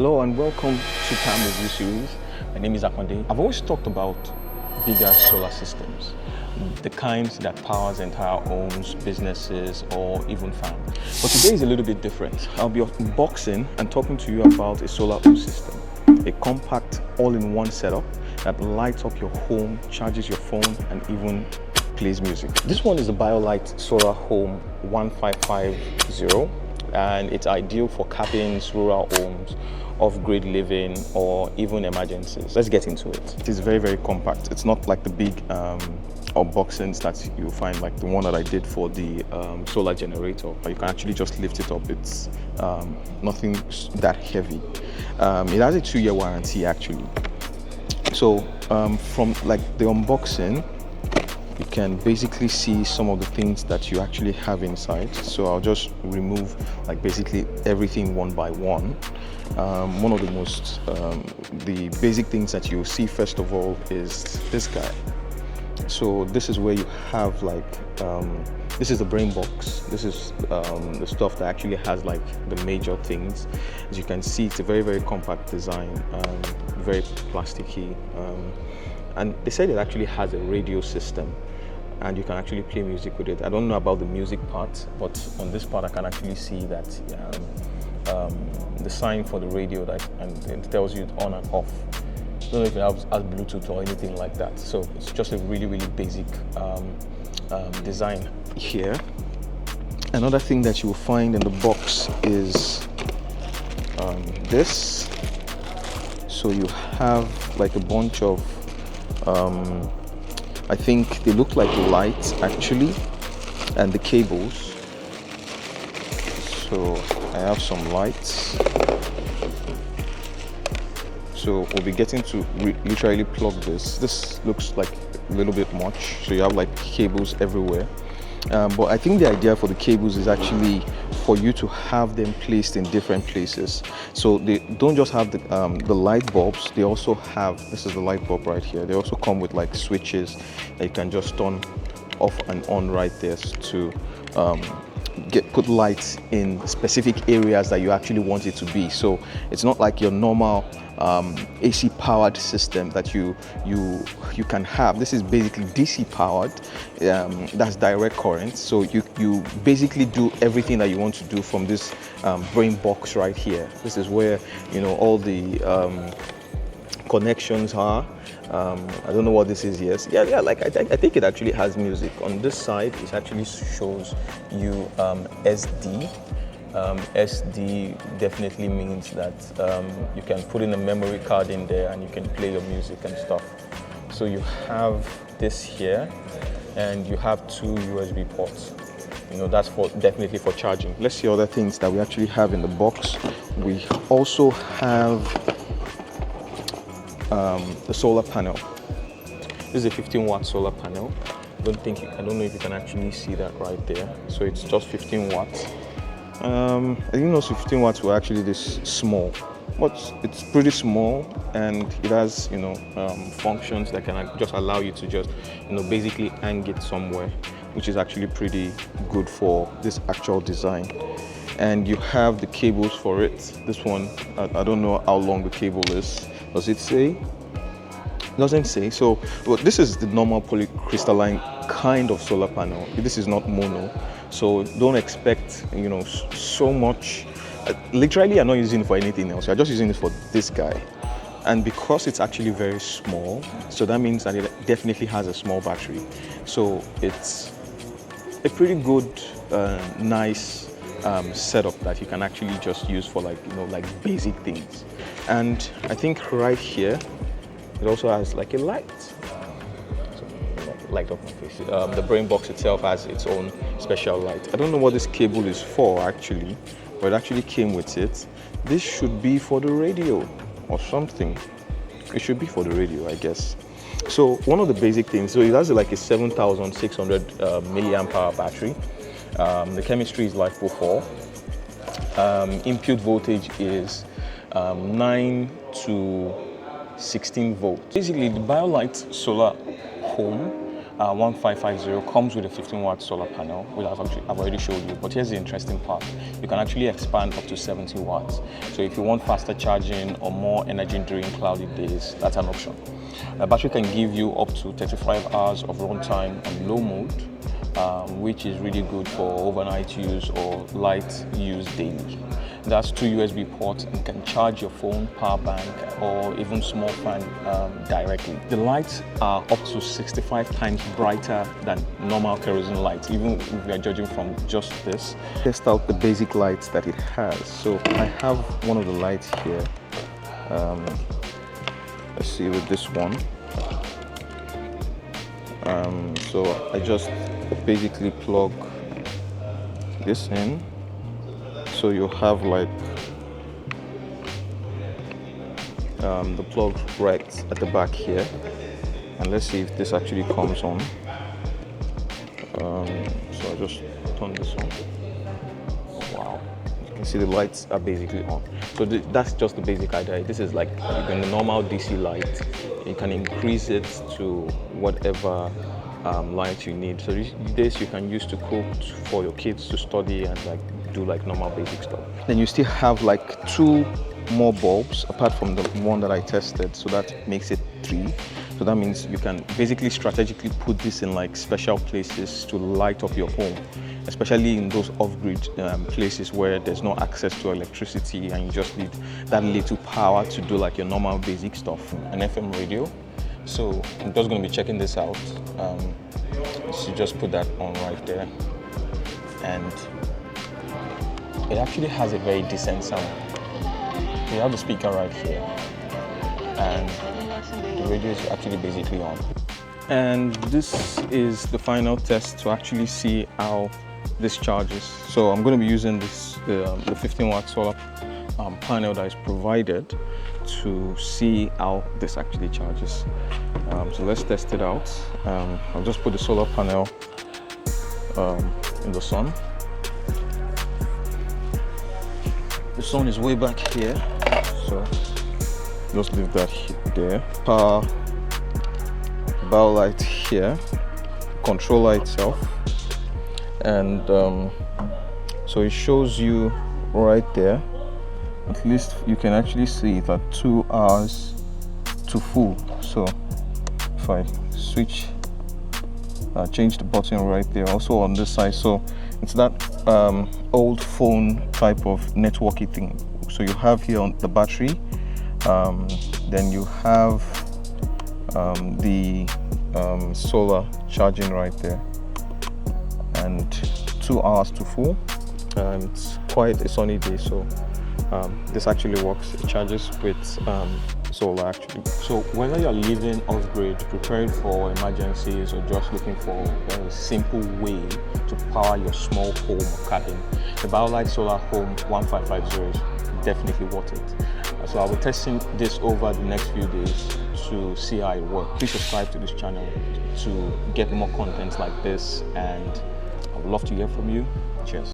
Hello and welcome to Time Review Series. My name is Akwande. I've always talked about bigger solar systems, the kinds that powers entire homes, businesses, or even farms. But today is a little bit different. I'll be unboxing and talking to you about a solar home system, a compact all-in-one setup that lights up your home, charges your phone, and even plays music. This one is the Bolite Solar Home 1550, and it's ideal for cabins, rural homes, off-grid living, or even emergencies. Let's get into it. It is very, very compact. It's not like the big unboxings that you find, like the one that I did for the solar generator. You can actually just lift it up. It's nothing that heavy. It has a 2-year warranty actually. So from like the unboxing, you can basically see some of the things that you actually have inside. So I'll just remove like basically everything one by one. One of the most the basic things that you'll see first of all is this guy. So this is where you have like this is the brain box. This is the stuff that actually has like the major things. As you can see, it's a very, very compact design, very plasticky, and they said it actually has a radio system and you can actually play music with it. I don't know about the music part, but on this part I can actually see that the sign for the radio, that and it tells you on and off. I don't know if it has Bluetooth or anything like that. So it's just a really, really basic design here. Another thing that you will find in the box is this. So you have like a bunch of I think they look like lights actually, and the cables. So I have some lights. So we'll be getting to literally plug this. This looks like a little bit much. So you have like cables everywhere. But I think the idea for the cables is actually for you to have them placed in different places. So they don't just have the light bulbs, they also have, this is the light bulb right here. They also come with like switches that you can just turn off and on right there to put lights in specific areas that you actually want it to be. So it's not like your normal AC powered system that you can have. This is basically DC powered. That's direct current. So you basically do everything that you want to do from this brain box right here. This is where all the connections are. I don't know what this is. Yes, yeah. Like I think it actually has music. On this side, it actually shows you SD. SD definitely means that you can put in a memory card in there and you can play your music and stuff. So you have this here, and you have 2 USB ports. That's definitely for charging. Let's see other things that we actually have in the box. We also have the solar panel. This is a 15-watt solar panel. I don't know if you can actually see that right there. So it's just 15 watts. I didn't know 15 watts were actually this small, but it's pretty small, and it has functions that can just allow you to just basically hang it somewhere, which is actually pretty good for this actual design. And you have the cables for it. This one, I don't know how long the cable is. Does it say? It doesn't say. So well, this is the normal polycrystalline kind of solar panel. This is not mono. So don't expect so much. Literally, I'm not using it for anything else. I'm just using it for this guy. And because it's actually very small, so that means that it definitely has a small battery. So it's a pretty good, nice setup that you can actually just use for like basic things. And I think right here it also has like a light. Light up my face. The brain box itself has its own special light. I don't know what this cable is for actually, but it actually came with it. This should be for the radio or something. It should be for the radio, I guess. So one of the basic things, so it has like a 7,600 milliamp hour battery. The chemistry is LiFePO4. Input voltage is 9 to 16 volts. Basically, the Bolite Solar Home 1550 comes with a 15-watt solar panel, which I've already showed you. But here's the interesting part. You can actually expand up to 70 watts. So if you want faster charging or more energy during cloudy days, that's an option. The battery can give you up to 35 hours of runtime on low mode, which is really good for overnight use or light use daily. That's 2 USB ports and can charge your phone, power bank, or even small fan directly. The lights are up to 65 times brighter than normal kerosene lights, even if we are judging from just this. Test out the basic lights that it has. So I have one of the lights here. Let's see with this one. So I just basically plug this in. So you have like the plug right at the back here, and let's see if this actually comes on. So I just turn this on. Wow, you can see the lights are basically on. So that's just the basic idea. This is like the normal DC light. You can increase it to whatever light you need. So this you can use to cook, for your kids to study, and like do like normal basic stuff. Then you still have like 2 more bulbs apart from the one that I tested, so that makes it 3. So that means you can basically strategically put this in like special places to light up your home, especially in those off-grid places where there's no access to electricity and you just need that little power to do like your normal basic stuff. An FM radio. So I'm just going to be checking this out. So just put that on right there, and it actually has a very decent sound. You have the speaker right here, and the radio is actually basically on. And this is the final test to actually see how this charges. So I'm going to be using this the 15-watt solar panel that is provided to see how this actually charges. So let's test it out. I'll just put the solar panel in the sun. The sun is way back here, so just leave that there. Power Bolite here, controller itself, and so it shows you right there. At least you can actually see it at 2 hours to full. So if I switch, change the button right there, also on this side. So it's that old phone type of networky thing. So you have here on the battery, then you have the solar charging right there, and 2 hours to full. It's quite a sunny day, so this actually works. It charges with solar actually. So whether you're living off-grid, preparing for emergencies, or just looking for a simple way to power your small home or cabin, the Bolite Solar Home 1550 is definitely worth it. So I'll be testing this over the next few days to see how it works. Please subscribe to this channel to get more content like this, and I would love to hear from you. Cheers.